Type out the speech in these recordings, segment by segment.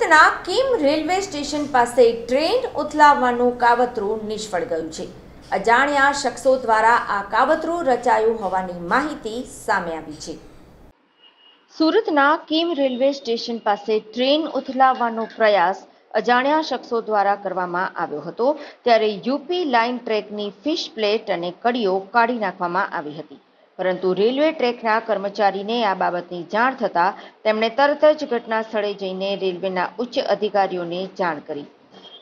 સુરતના Kim railway station પાસે train ઉથલાવવાનું કાવતરું નિષ્ફળ ગયું છે। અજાણ્યા શખ્સો દ્વારા આ કાવતરું રચાયું હોવાની માહિતી સામે આવી છે। સુરતના કિમ રેલવે સ્ટેશન પાસે ટ્રેન ઉથલાવવાનો પ્રયાસ અજાણ્યા શખ્સો દ્વારા કરવામાં આવ્યો હતો, ત્યારે યુપી લાઇન ટ્રેકની ફિશ પ્લેટ અને કડીઓ કાઢી નાખવામાં આવી હતી, પરંતુ રેલવે ટ્રેકના કર્મચારીને આ બાબતની જાણ થતાં તેમણે તરત જ ઘટના સ્થળે જઈને રેલવેના ઉચ્ચ અધિકારીઓને જાણ કરી।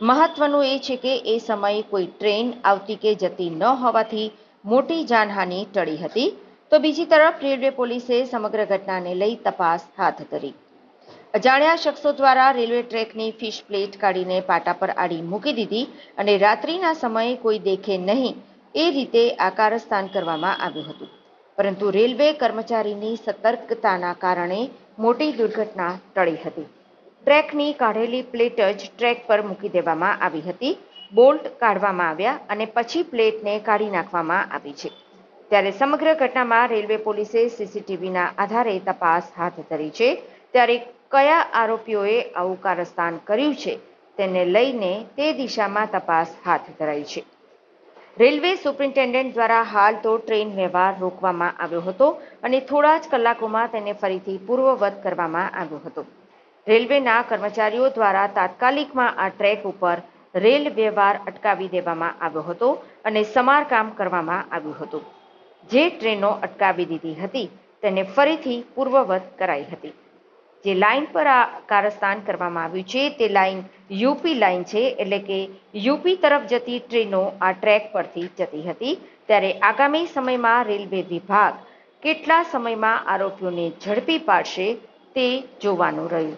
મહત્વનું એ છે કે એ સમયે કોઈ ટ્રેન આવતી કે જતી ન હોવાથી મોટી જાનહાનિ ટળી હતી, તો બીજી તરફ રેલવે પોલીસે સમગ્ર ઘટનાને લઈ તપાસ હાથ ધરી। અજાણ્યા શખ્સો દ્વારા રેલવે ટ્રેકની ફિશ પ્લેટ કાઢીને પાટા પર આડી મૂકી દીધી અને રાત્રિના સમયે કોઈ દેખે નહીં એ રીતે આ કારસ્તાન કરવામાં આવ્યું હતું, પરંતુ રેલવે કર્મચારીની સતર્કતાના કારણે મોટી દુર્ઘટના ટળી હતી। ટ્રેકની કાઢેલી પ્લેટ જ ટ્રેક પર મૂકી દેવામાં આવી હતી, બોલ્ટ કાઢવામાં આવ્યા અને પછી પ્લેટને કાઢી નાખવામાં આવી છે। ત્યારે સમગ્ર ઘટનામાં રેલવે પોલીસે સીસીટીવીના આધારે તપાસ હાથ ધરી છે। ત્યારે કયા આરોપીઓએ આવું કારસ્તાન કર્યું છે તેને લઈને તે દિશામાં તપાસ હાથ ધરાઈ છે। રેલવે સુપ્રિન્ટેન્ડન્ટ દ્વારા હાલ તો ટ્રેન વ્યવહાર રોકવામાં આવ્યો હતો અને થોડા જ કલાકોમાં તેને ફરીથી પૂર્વવત કરવામાં આવ્યો હતો। રેલવેના કર્મચારીઓ દ્વારા તાત્કાલિકમાં આ ટ્રેક ઉપર રેલ વ્યવહાર અટકાવી દેવામાં આવ્યો હતો અને સમારકામ કરવામાં આવ્યું હતું। જે ટ્રેનો અટકાવી દીધી હતી તેને ફરીથી પૂર્વવત કરાઈ હતી। જે લાઇન પર આ કારસ્તાન કરવામાં આવ્યું છે તે લાઇન યુપી લાઇન છે, એટલે કે યુપી તરફ જતી ટ્રેનો આ ટ્રેક પરથી જતી હતી। ત્યારે આગામી સમયમાં રેલવે વિભાગ કેટલા સમયમાં આરોપીઓને ઝડપી પાડશે તે જોવાનું રહ્યું।